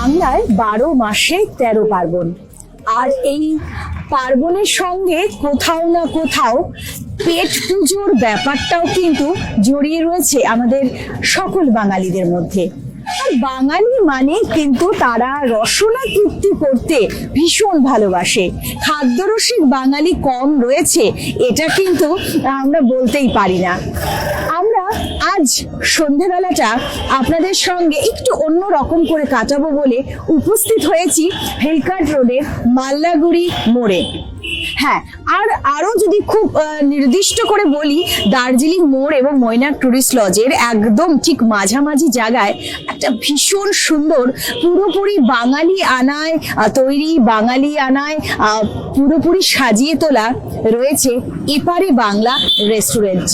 বাংলায় 12 মাসে 13 পার্বণ, আর এই পার্বণের সঙ্গে কোথাও না কোথাও পেট পুজোর ব্যাপারটাও কিন্তু জড়িয়ে রয়েছে আমাদের সকল বাঙালিদের মধ্যে। আর বাঙালি মানে কিন্তু তারা রসনা তৃপ্তি করতে ভীষণ ভালোবাসে। খাদ্যরসিক বাঙালি কম রয়েছে এটা কিন্তু আমরা বলতেই পারি না। আমরা আজ সন্ধ্যেবেলাটা আপনাদের সঙ্গে একটু অন্য রকম করে কাটাবো বলে উপস্থিত হয়েছি হেলকাট রোডের মাল্লাগুড়ি মোড়ে। হ্যাঁ, আর আরো যদি খুব নির্দিষ্ট করে বলি, দার্জিলিং মোড় এবং মৈনাক টুরিস্ট লজের একদম ঠিক মাঝামাঝি জায়গায় একটা ভীষণ সুন্দর পুরোপুরি বাঙালি আনায় তৈরি, বাঙালি আনায় পুরোপুরি সাজিয়ে তোলা রয়েছে এপারে বাংলা রেস্টুরেন্ট।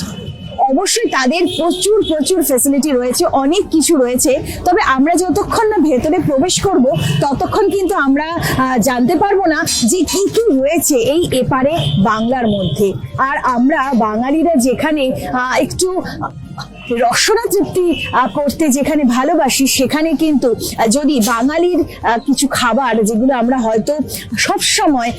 অবশ্যই তাদের প্রচুর প্রচুর ফ্যাসিলিটি রয়েছে, অনেক কিছু রয়েছে। তবে আমরা যতক্ষণ না ভেতরে প্রবেশ করব ততক্ষণ কিন্তু আমরা জানতে পারবো না যে কি কি রয়েছে এই এপারে বাংলার মধ্যে। আর আমরা বাঙালিরা যেখানে একটু রসনা তৃপ্তি করতে যেখানে ভালোবাসি, সেখানে কিন্তু যদি বাঙালির কিছু খাবার যেগুলো আমরা হয়তো সব সময়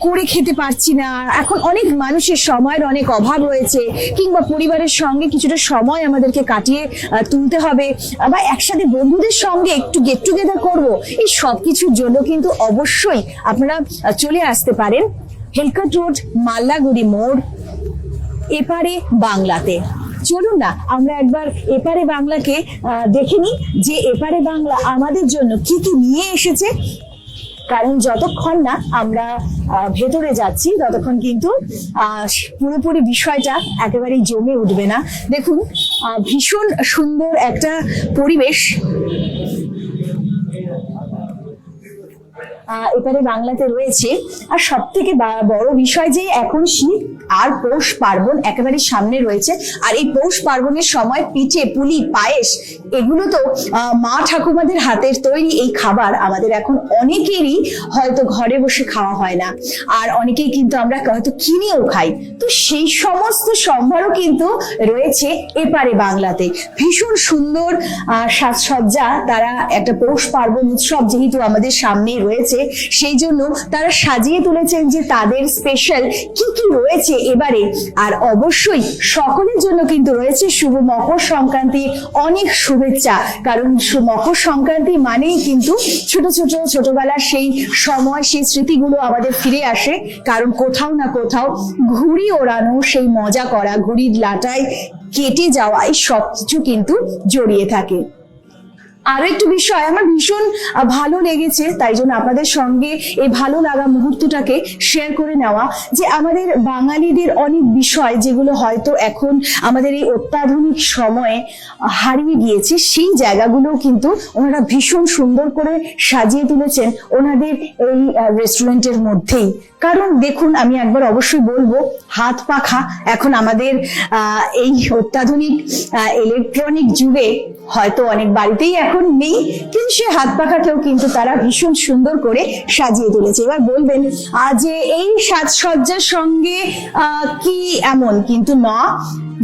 করে খেতে পারছি না, এখন অনেক মানুষের সময়ের অনেক অভাব রয়েছে, কিংবা পরিবারের সঙ্গে কিছুটা সময় আমাদেরকে কাটিয়ে তুলতে হবে, বা একসাথে বন্ধুদের সঙ্গে একটু গেট টুগেদার করবো, এই সব কিছুর জন্য কিন্তু অবশ্যই আপনারা চলে আসতে পারেন হেলকাট রোড মাল্লাগুড়ি মোড় এপারে বাংলাতে। চলুন না আমরা একবার এপারে বাংলাকে দেখে নিই যে এপারে বাংলা আমাদের জন্য কি কি নিয়ে এসেছে। কারণ যতক্ষণ না আমরা ভেতরে যাচ্ছি ততক্ষণ কিন্তু পুরোপুরি বিষয়টা একেবারেই জমে উঠবে না। দেখুন, ভীষণ সুন্দর একটা পরিবেশ এপারে বাংলাতে রয়েছে। আর সব থেকে বড় বিষয় যে এখন শীত আর পৌষ পার্বণ একেবারে সামনে রয়েছে, আর এই পৌষ পার্বণের সময় পিঠে পুলি পায়েস এগুলো তো মা ঠাকুমাদের হাতের তৈরি এই খাবার আমাদের এখন অনেকেরই হয়তো ঘরে বসে খাওয়া হয় না, আর অনেকেই কিন্তু আমরা হয়তো কিনেও খাই। তো সেই সমস্ত সম্ভারও কিন্তু রয়েছে এপারে বাংলাতে। ভীষণ সুন্দর সাজসজ্জা, তারা একটা পৌষ পার্বণ উৎসব যেহেতু আমাদের সামনে রয়েছে সেই জন্য তারা সাজিয়ে তুলেছেন যে তাদের স্পেশাল কি কি রয়েছে এবারে। আর অবশ্যই সকলের জন্য কিন্তু রয়েছে শুভ মকর সংক্রান্তির অনেক শুভেচ্ছা, কারণ মকর সংক্রান্তি মানেই কিন্তু ছোটবেলার সেই সময়, সেই স্মৃতিগুলো আমাদের ফিরে আসে। কারণ কোথাও না কোথাও ঘুড়ি ওড়ানো, সেই মজা করা, ঘুড়ির লাটায় কেটে যাওয়া, এই সবকিছু কিন্তু জড়িয়ে থাকে। আরো একটু বিষয় আমার ভীষণ ভালো লেগেছে, তাই জন্য আপনাদের সঙ্গে এই ভালো লাগা মুহূর্তটাকে শেয়ার করে নেওয়া, যে আমাদের বাঙালিদের অনেক বিষয় যেগুলো হয়তো এখন আমাদের এই অত্যাধুনিক সময়ে হারিয়ে গিয়েছে, সেই জায়গাগুলো কিন্তু ওনারা ভীষণ সুন্দর করে সাজিয়ে তুলেছেন ওনাদের এই রেস্টুরেন্টের মধ্যেই। কারণ দেখুন, আমি একবার অবশ্যই বলবো, হাত পাখা এখন আমাদের এই অত্যাধুনিক ইলেকট্রনিক যুগে হয়তো অনেক বাড়িতেই এখন নেই, কিন্তু সে হাত পাখাকেও কিন্তু তারা ভীষণ সুন্দর করে সাজিয়ে তুলেছে। এবার বলবেন যে এই সাজসজ্জার সঙ্গে কি এমন, কিন্তু না,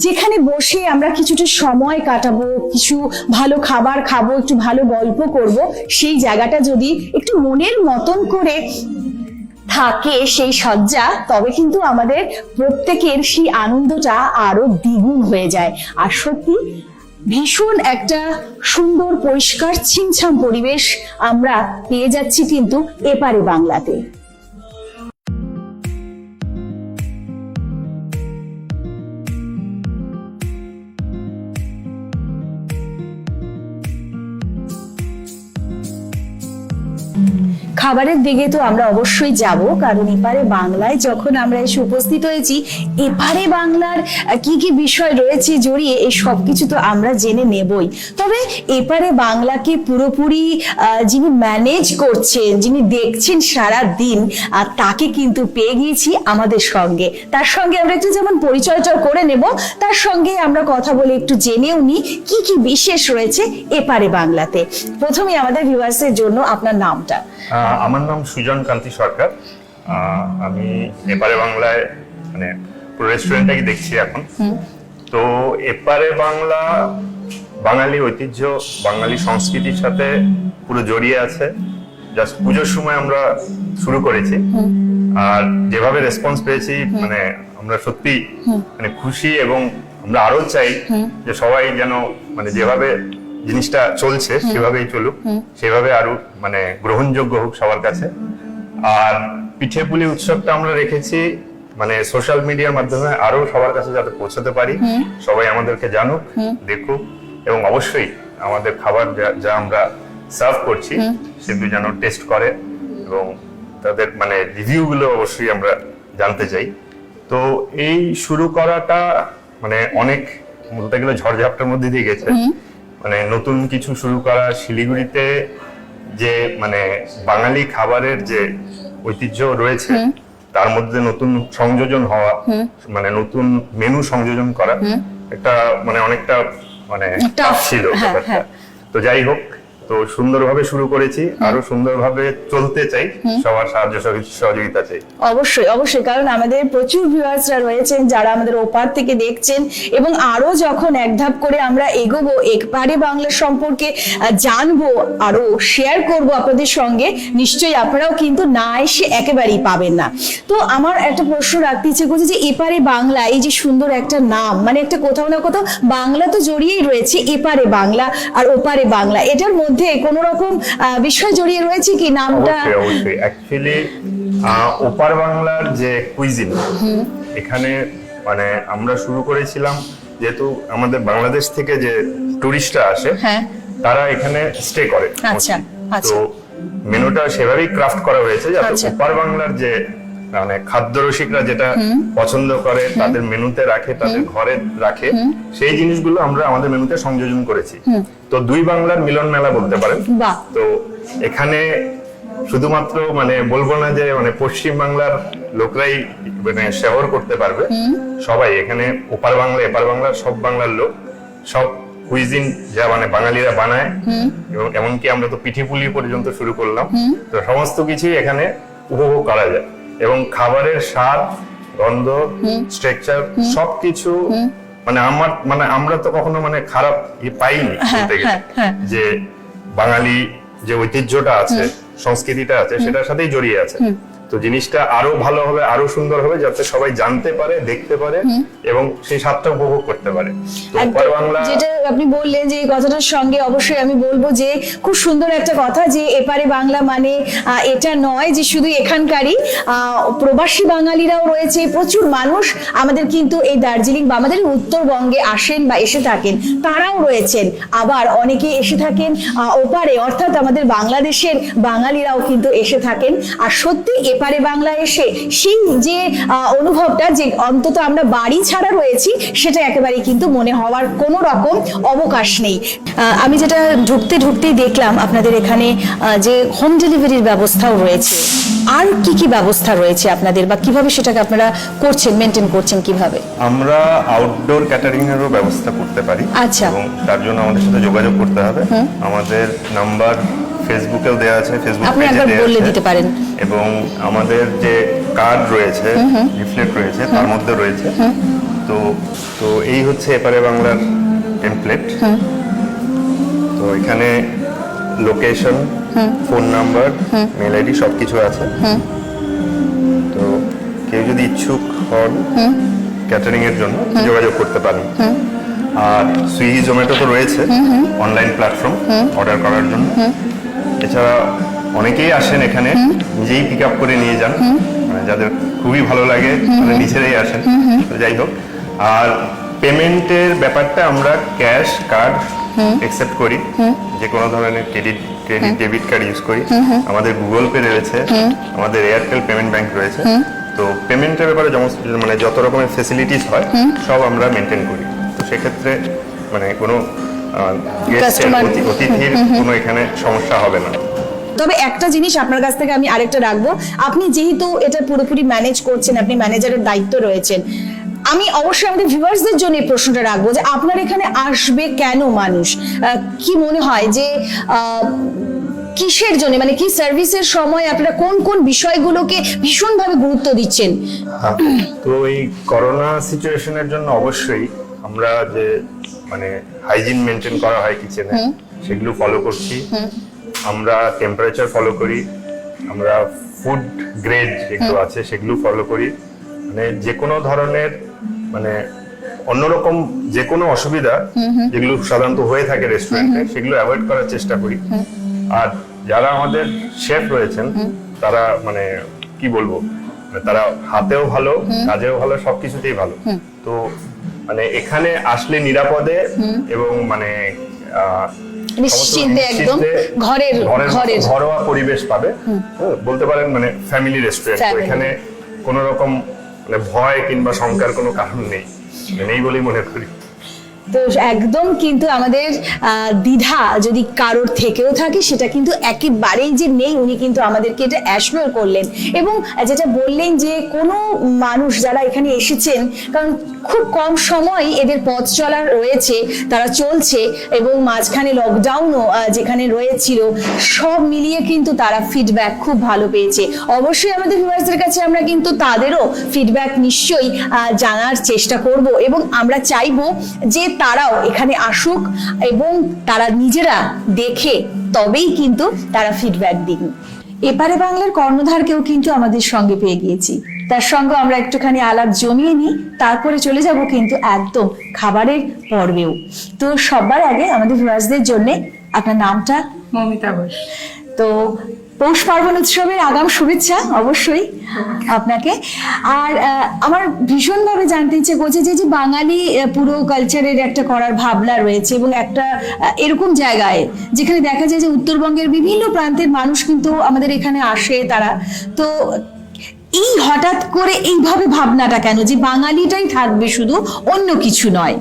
যেখানে বসে আমরা কিছুটা সময় কাটাবো, কিছু ভালো খাবার খাবো, একটু ভালো গল্প করব, সেই জায়গাটা যদি একটু মনের মতন করে থাকে সেই সজ্জা, তবে কিন্তু আমাদের প্রত্যেকের সেই আনন্দটা আরো দ্বিগুণ হয়ে যায়। আর সত্যি ভীষণ একটা সুন্দর পরিষ্কার ছিমছাম পরিবেশ আমরা পেয়ে যাচ্ছি কিন্তু এপারে বাংলাতে। খাবারের দিকে তো আমরা অবশ্যই যাব, কারণ এপারে বাংলায় যখন আমরা এসে উপস্থিত হয়েছি, এপারে বাংলার কি কি বিষয় রয়েছে জড়িয়ে, এই সবকিছু তো আমরা জেনে নেবই। তবে এপারে বাংলাকে পুরোপুরি যিনি ম্যানেজ করছেন, যিনি দেখছেন সারা দিন, তাকে কিন্তু পেয়ে গিয়েছি আমাদের সঙ্গে। তার সঙ্গে আমরা একটু যেমন পরিচয়টা করে নেব, তার সঙ্গে আমরা কথা বলে একটু জেনেও নিই কি কি বিশেষ রয়েছে এপারে বাংলাতে। প্রথমে আমাদের ভিউয়ার্সের জন্য আপনার নামটা। আমার নাম সুজন কান্তি সরকার। আমি এপারে বাংলায় মানে পুরো রেস্টুরেন্টটাকে দেখছি এখন। তো এপারে বাংলা বাঙালি ঐতিহ্য, বাঙালি সংস্কৃতির সাথে পুরো জড়িয়ে আছে। জাস্ট পুজোর সময় আমরা শুরু করেছি, আর যেভাবে রেসপন্স পেয়েছি মানে আমরা সত্যি মানে খুশি, এবং আমরা আরো চাই যে সবাই যেন মানে যেভাবে জিনিসটা চলছে সেভাবেই চলুক, সেভাবে আরো মানে গ্রহণযোগ্য হোক সবার কাছে। আর পিঠে পুলি উৎসবটা আমরা রেখেছি মানে সোশ্যাল মিডিয়ার মাধ্যমে আরো সবার কাছে যাতে পৌঁছাতে পারি, সবাই আমাদেরকে জানুক, দেখুক, এবং অবশ্যই আমাদের খাবার যা আমরা সার্ভ করছি সেগুলো যেন টেস্ট করে, এবং তাদের মানে রিভিউ গুলো অবশ্যই আমরা জানতে চাই। তো এই শুরু করাটা মানে অনেক বলতে গেলে ঝড়ঝাপটার মধ্যে দিয়ে গেছে। মানে নতুন কিছু শুরু করা, শিলিগুড়িতে যে মানে বাঙালি খাবারের যে ঐতিহ্য রয়েছে তার মধ্যে নতুন সংযোজন হওয়া, মানে নতুন মেনু সংযোজন করা, একটা মানে অনেকটা মানে টাফ ছিল ব্যাপারটা। তো যাই হোক, তো সুন্দরভাবে শুরু করেছি, আরো সুন্দরভাবে চলতে চাই, সবার সাহায্য সহযোগিতা চাই। অবশ্যই অবশ্যই, কারণ আমাদের প্রচুর ভিউয়ার্সরা রয়েছেন যারা আমাদের ওপার থেকে দেখছেন, এবং আরো যখন এক ধাপ করে আমরা এগোবো, এপারে বাংলা সম্পর্কে জানবো, আরো শেয়ার করব আপনাদের সঙ্গে, নিশ্চয়ই আপনারাও কিন্তু না এসে একেবারেই পাবেন না। তো আমার একটা প্রশ্ন রাখতে ইচ্ছে করছে যে এপারে বাংলা, এই যে সুন্দর একটা নাম, মানে একটা কোথাও না কোথাও বাংলা তো জড়িয়েই রয়েছে, এপারে বাংলা আর ওপারে বাংলা, এটার মধ্যে কোন রকম বিষয় জড়িয়ে রয়েছে কি নামটা? অবশ্যই অ্যাকচুয়ালি ওপার বাংলার যে কুইজিন, এখানে মানে আমরা শুরু করেছিলাম যেহেতু আমাদের বাংলাদেশ থেকে যে টুরিস্টরা আসে তারা এখানে স্টে করে। আচ্ছা তো মেনুটা সেভাবেই ক্রাফট করা হয়েছে যাতে ওপার বাংলার যে মানে খাদ্য রসিকরা যেটা পছন্দ করে তাদের মেনুতে রাখে, তাদের ঘরে রাখে, সেই জিনিসগুলো আমরা আমাদের মেনুতে সংযোজন করেছি। তো দুই বাংলার মিলন মেলা বলতে পারেন। তো এখানে শুধুমাত্র মানে বলবো না যে মানে পশ্চিম বাংলার লোকরাই মানে শেহর করতে পারবে, সবাই এখানে ওপার বাংলা এপার বাংলার সব বাংলার লোক, সব কুইজিন যা মানে বাঙালিরা বানায়, এবং এমনকি আমরা তো পিঠে পুলি পর্যন্ত শুরু করলাম। তো সমস্ত কিছুই এখানে উপভোগ করা যায়, এবং খাবারের স্বাদ, গন্ধ, স্ট্রাকচার সবকিছু মানে আমরা তো কখনো মানে খারাপ পাইনি বলতে গেলে, যে বাঙালি যে ঐতিহ্যটা আছে, সংস্কৃতিটা আছে, সেটার সাথেই জড়িয়ে আছে। তো জিনিসটা আরো ভালো হবে, আরো সুন্দর হবে, যাতে সবাই জানতে পারে, দেখতে পারে, এবং সেই স্বাদটা উপভোগ করতে পারে। তো ওপার বাংলা যেটা আপনি বললেন, যে এই কথাটার সঙ্গে অবশ্যই আমি বলবো যে খুব সুন্দর একটা কথা, যে এপারে বাংলা মানে এটা নয় যে শুধু এখানকারই, প্রবাসী বাঙালিরাও রয়েছে, প্রচুর মানুষ আমাদের কিন্তু এই দার্জিলিং বা আমাদের উত্তরবঙ্গে আসেন বা এসে থাকেন, তারাও রয়েছেন। আবার অনেকে এসে থাকেন ওপারে, অর্থাৎ আমাদের বাংলাদেশের বাঙালিরাও কিন্তু এসে থাকেন। আর সত্যি এপারে বাংলা এসে সেই যে অনুভবটা, যে অন্তত আমরা বাড়ি ছাড়া রয়েছি, সেটা একেবারেই কিন্তু মনে হওয়ার কোনো রকম অবকাশ নেই। আমি যেটা ঢুকতেই দেখলাম আপনাদের এখানে যে হোম ডেলিভারির ব্যবস্থাও রয়েছে। আর কি কি ব্যবস্থা রয়েছে আপনাদের, বা কিভাবে সেটাকে আপনারা করছেন, মেনটেন করছেন কিভাবে? আমরা আউটডোর ক্যাটারিং এরও ব্যবস্থা করতে পারি। আচ্ছা। এবং তার জন্য আমাদের সাথে যোগাযোগ করতে হবে। আমাদের নাম্বার ফেসবুকেও দেওয়া আছে, ফেসবুক আপনি পেজে একবার দেওয়া বলে আছে, দিতে পারেন। এবং আমাদের যে কার্ড রয়েছে, লিফলেট রয়েছে, তার মধ্যে রয়েছে। তো এই হচ্ছে এপারে বাংলার টেমপ্লেট। তো এখানে location, phone number, mail ID সবকিছু আছে। তো কেউ যদি ইচ্ছুক হন ক্যাটারিং এর জন্য যোগাযোগ করতে পারেন। আর সুইগি, জোম্যাটো তো রয়েছে অনলাইন প্ল্যাটফর্ম অর্ডার করার জন্য। এছাড়া অনেকেই আসেন এখানে, নিজেই পিক আপ করে নিয়ে যান, মানে যাদের খুবই ভালো লাগে মানে নিজেরাই আসেন। তো যাই হোক, আর পেমেন্টের ব্যাপারটা আমরা ক্যাশ, কার্ড অ্যাকসেপ্ট করি, যে কোনো ধরনের ক্রেডিট ডেবিট কার্ড ইউজ করি। আমাদের গুগল পে রয়েছে, আমাদের এয়ারটেল পেমেন্ট ব্যাংক রয়েছে। তো পেমেন্টের ব্যাপারে মানে যত রকমের ফেসিলিটিস হয় সব আমরা মেনটেন করি। তো সেক্ষেত্রে মানে কোনো অতিথির কোনো এখানে সমস্যা হবে না। তবে একটা জিনিস আপনার কাছ থেকে আমি আরেকটা রাখবো, আপনি যেহেতু এটা পুরোপুরি ম্যানেজ করছেন, আপনি ম্যানেজারের দায়িত্ব রয়েছেন, আমি অবশ্যই আমাদের ভিউয়ার্সদের জন্য এই প্রশ্নটা রাখবো যে আপনার এখানে আসবে কেন মানুষ? কি মনে হয় যে কিসের জন্য, মানে কি সার্ভিসের সময় আপনারা কোন কোন বিষয়গুলোকে ভীষণভাবে গুরুত্ব দিচ্ছেন? তো এই করোনা সিচুয়েশনের জন্য অবশ্যই আমরা যে মানে হাইজিন মেনটেন করা হয় কিচেনে সেগুলো ফলো করছি। আমরা টেম্পারেচার ফলো করি, আমরা ফুড গ্রেড যেগুলো আছে সেগুলো ফলো করি। মানে যে কোনো ধরনের মানে অন্যরকম যে কোনো অসুবিধা যেগুলো সাধারণত হয়ে থাকে রেস্টুরেন্টে সেগুলো অ্যাভয়েড করার চেষ্টা করি। আর যারা আমাদের শেফ রয়েছেন তারা মানে কি বলবো, মানে তারা হাতেও ভালো, কাজেও ভালো, সবকিছুতেই ভালো। তো মানে এখানে আসলে নিরাপদে এবং মানে নিশ্চিন্তে একদম ঘরের ঘরোয়া পরিবেশ পাবে। বলতে পারেন মানে ফ্যামিলি রেস্টুরেন্ট। এখানে কোনো রকম মানে ভয় কিংবা শঙ্কার কোনো কারণ নেই বলেই মনে করি। তো একদম কিন্তু আমাদের দ্বিধা যদি কারোর থেকেও থাকে সেটা কিন্তু একেবারেই যে নেই, উনি কিন্তু আমাদেরকে এটা অ্যাসিওর করলেন। এবং যেটা বললেন যে কোনো মানুষ যারা এখানে এসেছেন, কারণ খুব কম সময় এদের পথ চলা রয়েছে, তারা চলছে, এবং মাঝখানে লকডাউনও যেখানে রয়েছিল, সব মিলিয়ে কিন্তু তারা ফিডব্যাক খুব ভালো পেয়েছে। অবশ্যই আমাদের ভিউয়ার্সদের কাছে আমরা কিন্তু তাদেরও ফিডব্যাক নিশ্চয়ই জানার চেষ্টা করব, এবং আমরা চাইবো যে তারাও এখানে আসুক এবং তারা নিজেরা দেখে তবেই কিন্তু তারা ফিডব্যাক দিন। এপারে বাংলার কর্ণধারকেও কিন্তু আমাদের সঙ্গে পেয়ে গিয়েছি, তার সঙ্গে আমরা একটুখানি আলাপ জমিয়ে নিই, তারপরে চলে যাব কিন্তু একদম খাবারের পর্বেও। তো সবার আগে আমাদের ভিউয়ার্সদের জন্য আপনার নামটা? মমিতা ঘোষ। তো পৌষ পার্বণ উৎসবের আগাম শুভেচ্ছা অবশ্যই আপনাকে। আর আমার ভীষণভাবে জানতে ইচ্ছে করছে যে বাঙালি পুরো কালচারের একটা করার ভাবনা রয়েছে, এবং একটা এরকম জায়গায় যেখানে দেখা যায় যে উত্তরবঙ্গের বিভিন্ন প্রান্তের মানুষ কিন্তু আমাদের এখানে আসে তারা, তো এই হঠাৎ করে এইভাবে ভাবনাটা কেন যে বাঙালিটাই থাকবে শুধু, অন্য কিছু নয়?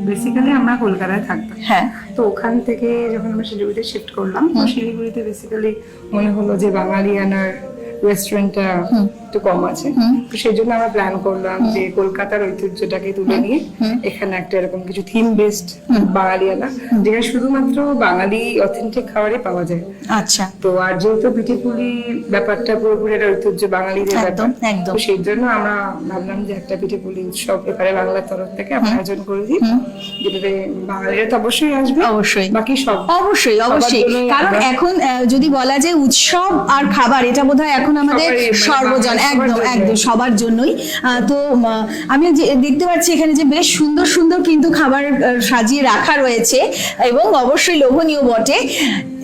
বেসিক্যালি আমরা কলকাতায় থাকতাম, হ্যাঁ, তো ওখান থেকে যখন আমরা শিলিগুড়িতে শিফট করলাম, তো শিলিগুড়িতে বেসিক্যালি মনে হলো যে বাঙালিয়ানার রেস্টুরেন্টটা একটু কম আছে, তো সেই জন্য আমরা প্ল্যান করলাম যে কলকাতার ঐতিহ্যটাকে তুলে নিয়ে এখানে একটা এরকম কিছু থিম বেসড বাঙালিয়ানা, যেখানে শুধুমাত্র বাঙালি অথেন্টিক খাবারই পাওয়া যায়। আচ্ছা। তো আর যেহেতু পিঠেপুলি ব্যাপারটা পুরোপুরি একটা ঐতিহ্য বাঙালিদের ব্যাপার, তো সেই জন্য আমরা ভাবলাম যে একটা পিঠেপুলি উৎসব এবারে বাংলার তরফ থেকে আমরা আয়োজন করেছি, যেটাতে বাঙালিরা তো অবশ্যই আসবে, অবশ্যই, বাকি সব অবশ্যই, কারণ এখন যদি বলা যায় উৎসব আর খাবার, এটা বোধহয় এখন আমাদের সর্বজন, একদম একদম সবার জন্যই। তো আমি দেখতে পাচ্ছি এখানে যে বেশ সুন্দর সুন্দর কিন্তু খাবার সাজিয়ে রাখা রয়েছে, এবং অবশ্যই লোভনীয় বটে।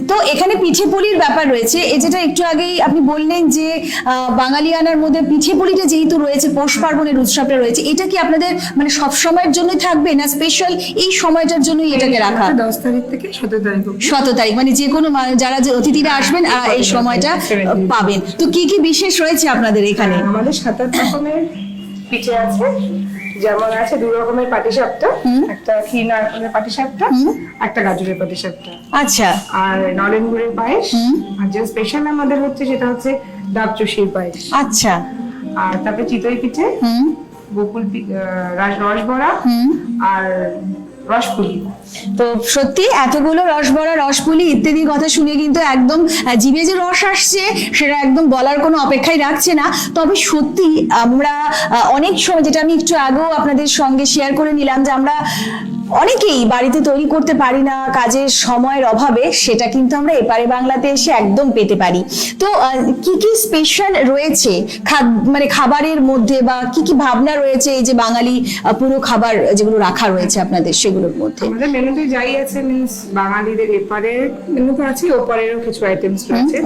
তো এখানে পিঠে পুলির ব্যাপার রয়েছে, এই যেটা একটু আগেই আপনি বললেন যে বাঙালিয়ানার মধ্যে পিঠে পুলিটা যেহেতু রয়েছে, পৌষ পার্বণের উৎসবটা রয়েছে, এটা কি আপনাদের মানে সব সময়ের জন্যই থাকবে না স্পেশাল এই সময়টার জন্যই এটাকে রাখা? 10 তারিখ থেকে 17 তারিখ, 17 তারিখ মানে যে কোনো যারা যে অতিথিরা আসবেন এই সময়টা পাবেন। তো কি কি বিশেষ রয়েছে আপনাদের এখানে? আমাদের 7 রকমের পিঠে আছে, যেমন আছে 2 রকমের পাটিসাপটা, একটা ক্ষীর নারকেলের পাটিসাপটা, একটা গাজরের পাটিসাপটা, আচ্ছা, আর নলেন গুড়ের পায়েস, আর যে স্পেশাল আমাদের হচ্ছে সেটা হচ্ছে ডাব চুষির পায়েস। আচ্ছা। আর তারপরে চিতই পিঠে, বকুল রসবড়া, আর রসপুলি। তো সত্যি এতগুলো রসবড়া, রসপুলি ইত্যাদি কথা শুনে কিন্তু একদম জিভে যে রস আসছে সেটা একদম বলার কোনো অপেক্ষাই রাখছে না। তবে সত্যি আমরা অনেক সময়, যেটা আমি একটু আগেও আপনাদের সঙ্গে শেয়ার করে নিলাম, যে আমরা অনেকেই বাড়িতে তৈরি করতে পারি না কাজের সময়ের অভাবে, সেটা কিন্তু আমরা এপারে বাংলাতে এসে একদম পেতে পারি। তো কি কি স্পেশাল রয়েছে মানে খাবারের মধ্যে, বা কি কি ভাবনা রয়েছে এই যে বাঙালি পুরো খাবার যেগুলো রাখা রয়েছে আপনাদের সেগুলোর মধ্যে? আমাদের মেনুতে যাই আছে, মিন্স বাঙালিদের এপারের মেনু তো আছে, ওপারেরও কিছু আইটেমস রয়েছে।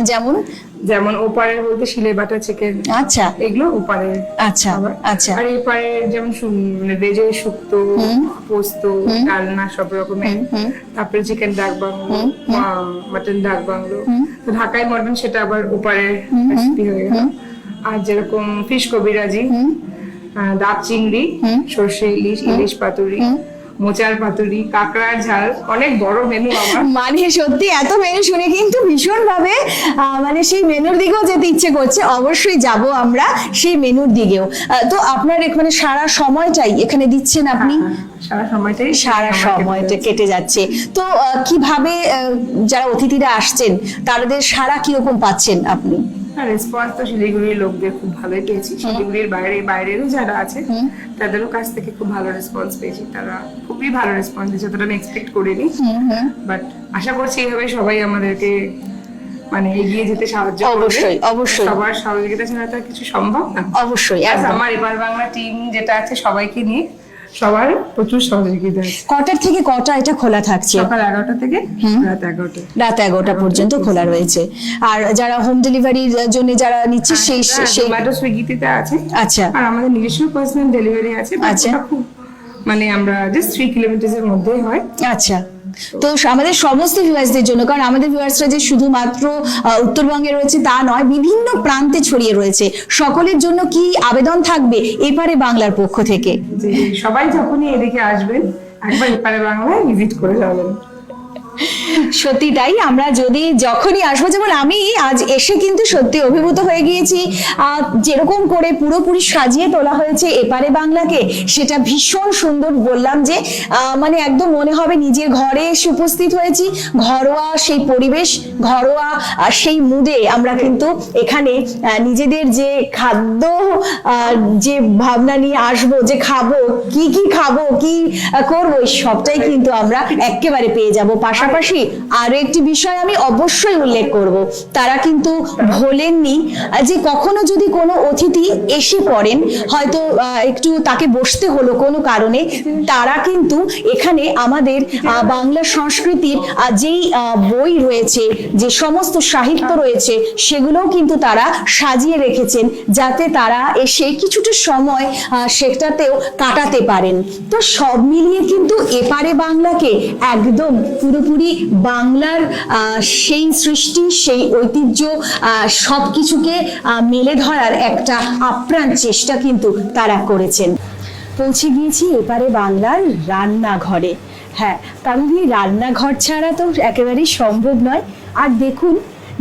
যেমন ওপারের বলতে শিলে বাটা চিকেন, আচ্ছা, এগুলো ওপারের। আচ্ছা আচ্ছা। আর এপারে যেমন মানে ভেজের শুক্তো, পোস্ত, ডালনা, সব রকমের। তারপরে চিকেন ডাক বাংলো, মাটন ডাক বাংলো। তো ঢাকায় মটন সেটা আবার ওপারের রেসিপি হয়ে গেল। আর যেরকম ফিশ কবিরাজি, ডাব চিংড়ি, সর্ষে ইলিশ, ইলিশ পাতুরি, মোচার পাতুরি, কাঁকড়ার ঝাল, অনেক বড় মেনু আমার। মানে সত্যি এত মেনু শুনে কিন্তু ভীষণ ভাবে মানে সেই মেনুর দিকেও যেতে ইচ্ছে করছে। অবশ্যই যাব আমরা সেই মেনুর দিকেও। তো আপনার এখানে সারা সময়টাই এখানে দিচ্ছেন আপনি? সারা সময়টা কেটে যাচ্ছে। তো কিভাবে যারা অতিথিরা আসছেন তাদের সারা কিরকম পাচ্ছেন আপনি? রেসপন্স তো শিলিগুড়ির লোকদের খুব ভালোই পেয়েছি, শিলিগুড়ির বাইরেরও যারা আছে তাদেরও কাছ থেকে খুব ভালো রেসপন্স পেয়েছি, তারা খুবই ভালো রেসপন্স দিয়েছে, যতটা আমি এক্সপেক্ট করিনি। বাট আশা করছি এইভাবে সবাই আমাদেরকে মানে এগিয়ে যেতে সাহায্য করবে। অবশ্যই, অবশ্যই। সবার সহযোগিতা ছাড়া তো আর কিছু সম্ভব না। অবশ্যই, আর একদম। আমার এবার বাংলা টিম যেটা আছে সবাইকে নিয়ে সবার প্রচুর সহযোগিতা আছে। কটার থেকে কটা এটা খোলা থাকছে? সকাল 11টা থেকে রাত 11টা। রাত 11টা পর্যন্ত খোলা রয়েছে। আর যারা হোম ডেলিভারির জন্য যারা নিচ্ছে সেই জোম্যাটো সুইগিতে আছে। আচ্ছা, আর আমাদের নিজস্ব পার্সোনাল ডেলিভারি আছে। আচ্ছা। ওটা খুব মানে আমরা জাস্ট 3 কিলোমিটারের মধ্যেই হয়। আচ্ছা। তো আমাদের সমস্ত ভিউয়ার্সদের জন্য, কারণ আমাদের ভিউয়ার্সরা যে শুধুমাত্র উত্তরবঙ্গে রয়েছে তা নয়, বিভিন্ন প্রান্তে ছড়িয়ে রয়েছে, সকলের জন্য কি আবেদন থাকবে এপারে বাংলার পক্ষ থেকে? যে সবাই যখনই এদিকে আসবেন একবার এপারে বাংলায় ভিজিট করে যাবেন। সত্যি তাই। আমরা যখনই আসবো, যেমন আমি আজ এসে কিন্তু সত্যি অভিভূত হয়ে গিয়েছি। যেরকম করে পুরোপুরি সাজিয়ে তোলা হয়েছে এপারে বাংলাকে, সেটা ভীষণ সুন্দর। বললাম যে মানে একদম মনে হবে নিজের ঘরে এসে উপস্থিত হয়েছি। ঘরোয়া সেই পরিবেশ, ঘরোয়া সেই মুডে আমরা কিন্তু এখানে নিজেদের যে খাদ্য যে ভাবনা নিয়ে আসবো, যে খাবো কি খাবো কি করবো, সবটাই কিন্তু আমরা একেবারে পেয়ে যাবো। পাশাপাশি আরো একটি বিষয় আমি অবশ্যই উল্লেখ করব, তারা কিন্তু ভোলেননি যে কখনো যদি কোনো অতিথি এসে পড়েন, হয়তো একটু তাকে বসতে হলো কোনো কারণে, তারা কিন্তু এখানে আমাদের বাংলা সংস্কৃতির যেই বই রয়েছে, যে সমস্ত সাহিত্য রয়েছে, সেগুলোও কিন্তু তারা সাজিয়ে রেখেছেন, যাতে তারা এসে কিছুটা সময় সেটাতেও কাটাতে পারেন। তো সব মিলিয়ে কিন্তু এপারে বাংলাকে একদম পুরোপুরি বাংলার সেই সৃষ্টি, সেই ঐতিহ্য সবকিছুকে মেলে ধরার একটা আপ্রাণ চেষ্টা কিন্তু তারা করেছেন। পৌঁছে গিয়েছি এপারে বাংলার রান্নাঘরে। হ্যাঁ, কারণ এই রান্নাঘর ছাড়া তো একেবারেই সম্ভব নয়। আর দেখুন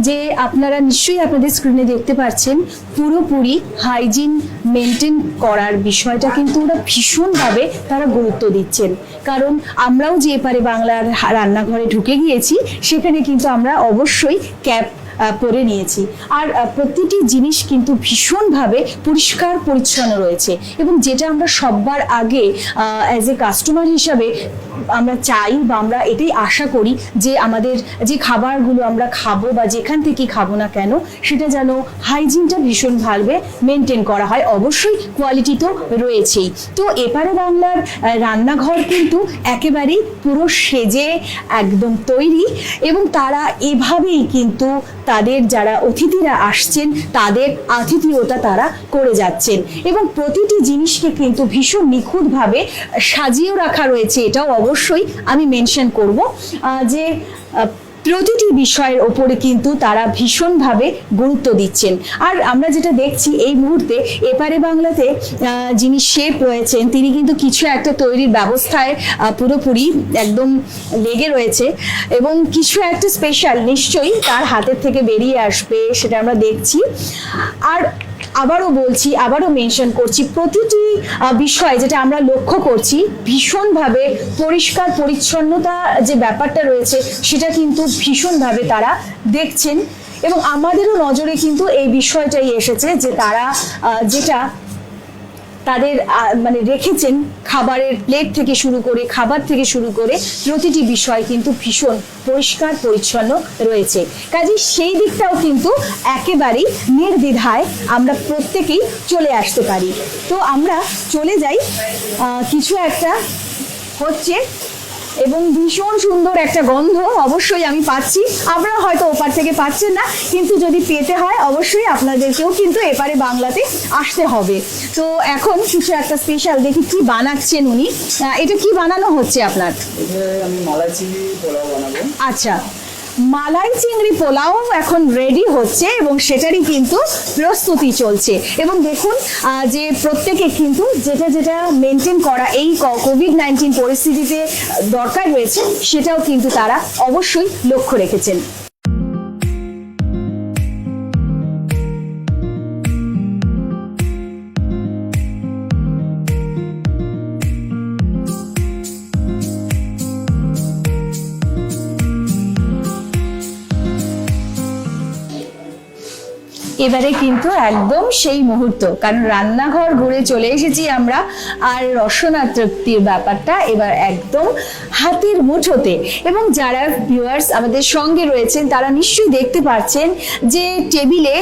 যে আপনারা নিশ্চয়ই আপনাদের স্ক্রিনে দেখতে পাচ্ছেন, পুরোপুরি হাইজিন মেনটেন করার বিষয়টা কিন্তু ওরা ভীষণভাবে তারা গুরুত্ব দিচ্ছেন। কারণ আমরাও যে এপারে বাংলার রান্নাঘরে ঢুকে গিয়েছি, সেখানে কিন্তু আমরা অবশ্যই ক্যাপ পরে নিয়েছি। আর প্রতিটি জিনিস কিন্তু ভীষণভাবে পরিষ্কার পরিচ্ছন্ন রয়েছে, এবং যেটা আমরা সবার আগে অ্যাজ এ কাস্টমার হিসাবে আমরা চাই বা আমরা এটাই আশা করি, যে আমাদের যে খাবারগুলো আমরা খাবো বা যেখান থেকে খাবো না কেন, সেটা যেন হাইজিনটা ভীষণভাবে মেনটেন করা হয়। অবশ্যই কোয়ালিটি তো রয়েছেই। তো এপারে বাংলার রান্নাঘর কিন্তু একেবারেই পুরো সেজে একদম তৈরি, এবং তারা এভাবেই কিন্তু তাদের যারা অতিথিরা আসছেন তাদের আতিথেয়তা তারা করে যাচ্ছেন, এবং প্রতিটি জিনিসকে কিন্তু ভীষণ নিখুঁতভাবে সাজিয়েও রাখা রয়েছে। এটাও অবশ্যই আমি মেনশন করব যে প্রতিটি বিষয়ের ওপরে কিন্তু তারা ভীষণভাবে গুরুত্ব দিচ্ছেন। আর আমরা যেটা দেখছি এই মুহূর্তে এপারে বাংলাতে যিনি শেফ রয়েছেন, তিনি কিন্তু কিছু একটা তৈরির ব্যবস্থায় পুরোপুরি একদম লেগে রয়েছে, এবং কিছু একটা স্পেশাল নিশ্চয়ই তার হাতের থেকে বেরিয়ে আসবে, সেটা আমরা দেখছি। আর আবারও বলছি, আবারও মেনশন করছি, প্রতিটি বিষয় যেটা আমরা লক্ষ্য করছি, ভীষণভাবে পরিষ্কার পরিচ্ছন্নতা যে ব্যাপারটা রয়েছে, সেটা কিন্তু ভীষণভাবে তারা দেখছেন। এবং আমাদেরও নজরে কিন্তু এই বিষয়টাই এসেছে যে তারা যেটা তাদের মানে রেখেছেন, খাবারের প্লেট থেকে শুরু করে, খাবার থেকে শুরু করে প্রতিটি বিষয় কিন্তু ভীষণ পরিষ্কার পরিচ্ছন্ন রয়েছে। কাজে সেই দিকটাও কিন্তু একেবারেই নির্দ্বিধায় আমরা প্রত্যেকেই চলে আসতে পারি। তো আমরা চলে যাই, কিছু একটা হচ্ছে এবং ভীষণ সুন্দর একটা গন্ধ অবশ্যই আমি পাচ্ছি। আপনারা হয়তো ওপার থেকে পাচ্ছেন না, কিন্তু যদি পেতে হয় অবশ্যই আপনাদেরকেও কিন্তু এপারে বাংলাতে আসতে হবে। তো এখন কিছু একটা স্পেশাল দেখি কি বানাচ্ছেন উনি। এটা কি বানানো হচ্ছে আপনার? আমি মালাই চিংড়ি পোলাও বানাবো। আচ্ছা, মালাই চিংড়ি পোলাও এখন রেডি হচ্ছে এবং সেটারই কিন্তু প্রস্তুতি চলছে। এবং দেখুন যে প্রত্যেকে কিন্তু যেটা যেটা মেনটেন করা এই কোভিড-19 পরিস্থিতিতে দরকার রয়েছে, সেটাও কিন্তু তারা অবশ্যই লক্ষ্য রেখেছেন। এবারে কিন্তু একদম সেই মুহূর্ত, কারণ রান্নাঘর ঘুরে চলে এসেছি আমরা, আর রসনা তৃপ্তির ব্যাপারটা এবার একদম হাতের মুঠোতে। এবং যারা ভিউয়ার্স আমাদের সঙ্গে রয়েছেন তারা নিশ্চয়ই দেখতে পাচ্ছেন যে টেবিলে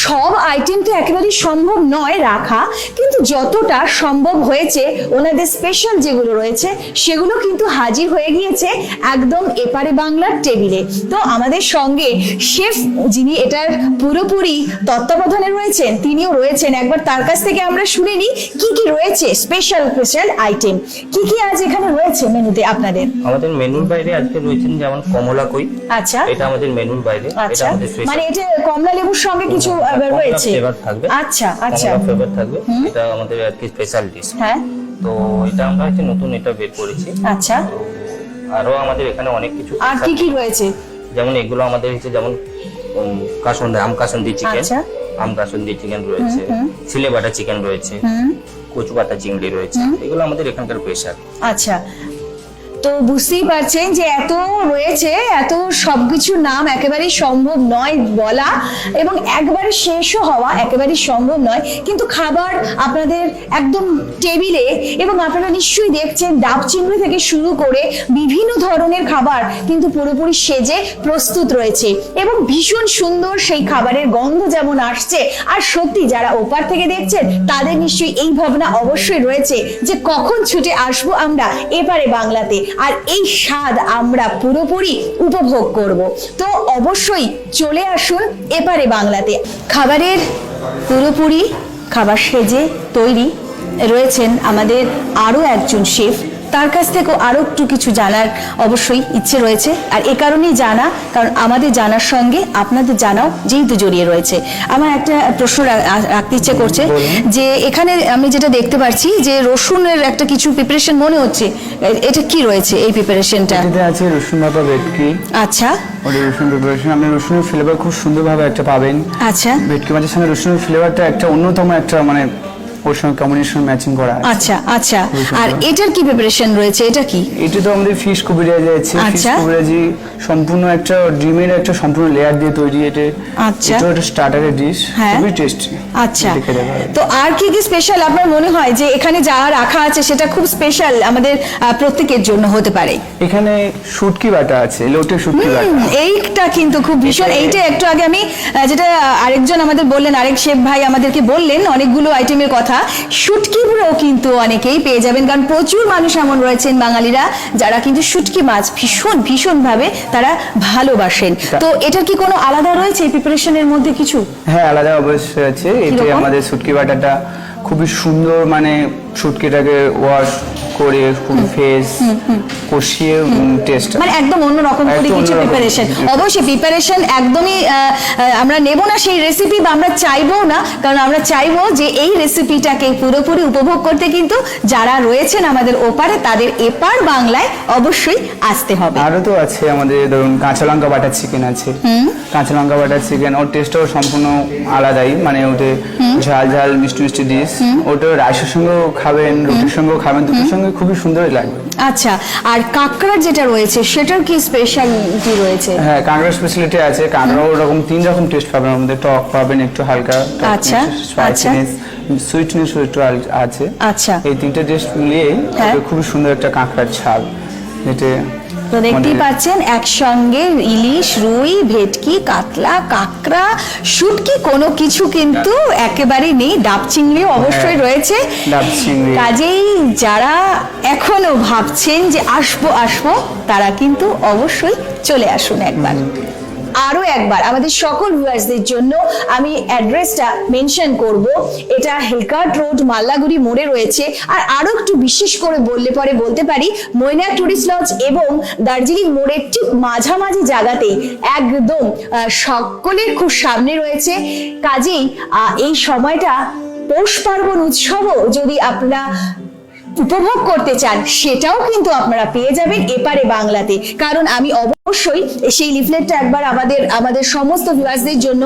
সব আইটেম তো একেবারেই সম্ভব নয় রাখা, কিন্তু যতটা সম্ভব হয়েছে ওনাদের স্পেশাল যেগুলো রয়েছে সেগুলো কিন্তু হাজির হয়ে গিয়েছে একদম এপারে বাংলার টেবিলে। তো আমাদের সঙ্গে শেফ যিনি এটার পুরোপুরি তত্ত্বাবধানে রয়েছেন তিনিও রয়েছেন, একবার তার কাছ থেকে আমরা শুনে নিই কি কি রয়েছে স্পেশাল স্পেশাল আইটেম, কি কি আজ এখানে রয়েছে মেনুতে আপনাদের। আমাদের মেনুর বাইরে আজকে রয়েছেন যেমন কমলা কই, আচ্ছা এটা আমাদের মেনুর বাইরে, এটা আচ্ছা, আমাদের স্পেশাল, মানে এটা কমলা লেবুর সঙ্গে কিছু রয়েছে, ফ্লেভার থাকবে। আচ্ছা আচ্ছা, কমলা ফ্লেভার থাকবে, এটা আমাদের আর কি স্পেশাল ডিশ। হ্যাঁ তো এটা আমরা হচ্ছে নতুন এটা বের করেছি। আচ্ছা, আরো আমাদের এখানে অনেক কিছু আর কি কি রয়েছে? যেমন এগুলো আমাদের হচ্ছে যেমন কাসুন্দি, আম কাসুন্দি চিকেন, আচ্ছা। আম কাসুন্দি চিকেন রয়েছে, ছিলে বাটা চিকেন রয়েছে, কচু পাতা চিংড়ি রয়েছে, এগুলো আমাদের এখানকার স্পেশাল। আচ্ছা, তো বুঝতেই পারছেন যে এত রয়েছে, এত সবকিছুর নাম একেবারেই সম্ভব নয় বলা, এবং একবারে শেষও হওয়া একেবারেই সম্ভব নয়, কিন্তু খাবার আপনাদের একদম টেবিলে, এবং আপনারা নিশ্চয়ই দেখছেন ডাব চিংড়ি থেকে শুরু করে বিভিন্ন ধরনের খাবার কিন্তু পুরোপুরি সেজে প্রস্তুত রয়েছে, এবং ভীষণ সুন্দর সেই খাবারের গন্ধ যেমন আসছে। আর সত্যি যারা ওপার থেকে দেখছেন তাদের নিশ্চয়ই এই ভাবনা অবশ্যই রয়েছে যে কখন ছুটে আসবো আমরা এপারে বাংলাতে, আর এই স্বাদ আমরা পুরোপুরি উপভোগ করব। তো অবশ্যই চলে আসুন এপারে বাংলাতে। খাবারের পুরোপুরি খাবার সেজে তৈরি রয়েছেন আমাদের আরো একজন শেফ, তার কাছ থেকেও আরো একটু কিছু জানার অবশ্যই ইচ্ছে রয়েছে। আর এ কারণেই জানা, কারণ আমাদের জানার সঙ্গে আপনাদের জানাও যেহেতু জড়িয়ে রয়েছে। আমার একটা প্রশ্ন রাখতে ইচ্ছে করছে যে এখানে আমি যেটা দেখতে পাচ্ছি যে রসুনের একটা কিছু প্রিপারেশন মনে হচ্ছে, এটা কি রয়েছে এই প্রিপারেশনটা? এটাতে আছে রসুন ভাপা ভেটকি। আচ্ছা ওটা রসুন প্রিপারেশন, আপনি রসুনের ফ্লেভার খুব সুন্দরভাবে একটা পাবেন। আচ্ছা ভেটকি মাছের সঙ্গে রসুনের ফ্লেভারটা একটা অন্যতম একটা মানে ওর সঙ্গে কম্বিনেশন ম্যাচিং করা আছে। আচ্ছা আচ্ছা, আর এটার কি প্রিপারেশন রয়েছে, এটা কি? এটা তো আমাদের ফিশ কুবিরাজি আছে। ফিশ আচ্ছা। কুবিরাজি সম্পূর্ণ একটা ডিমের একটা সম্পূর্ণ লেয়ার দিয়ে তৈরি। এটা আচ্ছা। এটা একটা স্টার্টারের ডিশ, হ্যাঁ। খুবই টেস্টি। আচ্ছা, দেখে দেখা তো আর কি কি স্পেশাল আপনার মনে হয় যে এখানে যা রাখা আছে সেটা খুব স্পেশাল আমাদের প্রত্যেকের জন্য হতে পারে? এখানে শুটকি বাটা আছে, লোটে শুটকি বাটা। এইটা কিন্তু খুব ভীষণ, এইটা একটু আগে আমি যেটা আরেকজন আমাদের বললেন, আরেক শেফ ভাই আমাদেরকে বললেন অনেকগুলো আইটেমের কথা, শুটকিগুলো কিন্তু অনেকেই পেয়ে যাবেন, কারণ প্রচুর মানুষ এমন রয়েছেন বাঙালিরা যারা কিন্তু শুটকি মাছ ভীষণ ভীষণ ভাবে তারা ভালোবাসেন। তো এটার কি কোনো আলাদা রয়েছে এই প্রিপারেশনের মধ্যে কিছু? হ্যাঁ, আলাদা অবশ্যই আছে। এতে কিরকম? আমাদের শুটকি বাটাটা খুবই সুন্দর, মানে শুটকিটাকে ওয়াশ করে ফুল ফেস কষিয়ে টেস্ট, মানে একদম অন্যরকম করে একদম কিছু অন্যরকম। প্রিপারেশন। অবশ্যই প্রিপারেশন একদমই আমরা নেব না সেই রেসিপি, বা আমরা চাইবো না, কারণ আমরা চাইবো যে এই রেসিপিটাকে পুরোপুরি উপভোগ করতে কিন্তু যারা রয়েছেন আমাদের ওপারে তাদের এপার বাংলায় অবশ্যই আসতে হবে। আরো তো আছে আমাদের, ধরুন কাঁচা লঙ্কা বাটার চিকেন আছে। কাঁচা লঙ্কা বাটার চিকেন, ওর টেস্টটাও সম্পূর্ণ আলাদাই, মানে ওতে ঝাল ঝাল মিষ্টি মিষ্টি ডিশ। ওটা রাইসের সঙ্গেও খাবেন, রুটির সঙ্গেও খাবেন, দুটোর সঙ্গে খুবই সুন্দরই লাগবে। আচ্ছা, আর কাঁকড়ার যেটা রয়েছে সেটার কি স্পেশালিটি রয়েছে? হ্যাঁ, কাঁকড়ার স্পেশালিটি আছে। কাঁকড়াও ওরকম 3 রকম টেস্ট পাবেন আমাদের। টক পাবেন, একটু হালকা আচ্ছা, স্পাইসিনেস, সুইটনেস একটু আছে। আচ্ছা, এই 3টে টেস্ট মিলিয়ে হ্যাঁ। খুবই সুন্দর একটা কাঁকড়ার ঝাল, যেটা তো দেখতেই পাচ্ছেন একসঙ্গে ইলিশ, রুই, ভেটকি, কাতলা, কাঁকড়া, শুটকি কোনো কিছু কিন্তু একেবারেই নেই। ডাব চিংড়িও অবশ্যই রয়েছে। ডাব চিংড়ি। কাজেই যারা এখনো ভাবছেন যে আসবো আসবো তারা কিন্তু অবশ্যই চলে আসুন একবার। আরো একবার আমাদের সকল ভিউয়ার্সদের জন্য আমি অ্যাড্রেসটা মেনশন করব। এটা হিলকার্ট রোড, মাল্লাগুড়ি মোড়ে রয়েছে। আর আরো একটু বিশেষ করে বললে পরে বলতে পারি, মৈনাক টুরিস্ট লজ এবং দার্জিলিং মোড়ের ঠিক মাঝামাঝি জায়গাতে একদম সকলের খুব সামনে রয়েছে। কাজেই এই সময়টা পৌষ পার্বণ উৎসবও যদি আপনারা উপভোগ করতে চান সেটাও কিন্তু আপনারা পেয়ে যাবেন এপারে বাংলাতে, কারণ আমি অবশ্যই সেই লিফলেটটা একবার আমাদের সমস্ত ভিউয়ার্সদের জন্য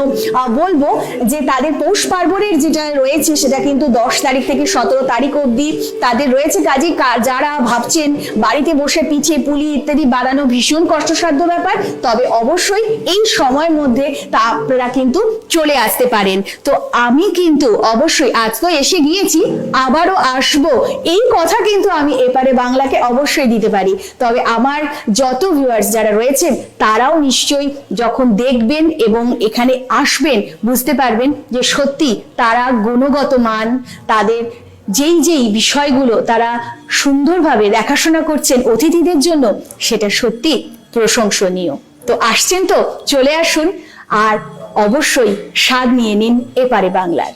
বলবো যে তাদের পৌষ পার্বণের যেটা রয়েছে সেটা কিন্তু 10 তারিখ থেকে 17 তারিখ অবধি তাদের রয়েছে। কাজে যারা ভাবছেন বাড়িতে বসে পিঠে পুলি ইত্যাদি বানানো ভীষণ কষ্টসাধ্য ব্যাপার, তবে অবশ্যই এই সময়ের মধ্যে তা আপনারা কিন্তু চলে আসতে পারেন। তো আমি কিন্তু অবশ্যই আজ তো এসে গিয়েছি, আবারও আসবো, এই কথা কিন্তু আমি এপারে বাংলাকে অবশ্যই দিতে পারি। তবে আমার যত ভিউয়ার্স যারা রয়েছেন তারাও নিশ্চয়ই যখন দেখবেন এবং এখানে আসবেন বুঝতে পারবেন যে সত্যি তারা গুণগত মান, তাদের যেই বিষয়গুলো তারা সুন্দরভাবে দেখাশোনা করছেন অতিথিদের জন্য, সেটা সত্যি প্রশংসনীয়। তো আসছেন তো চলে আসুন আর অবশ্যই স্বাদ নিয়ে নিন এপারে বাংলার।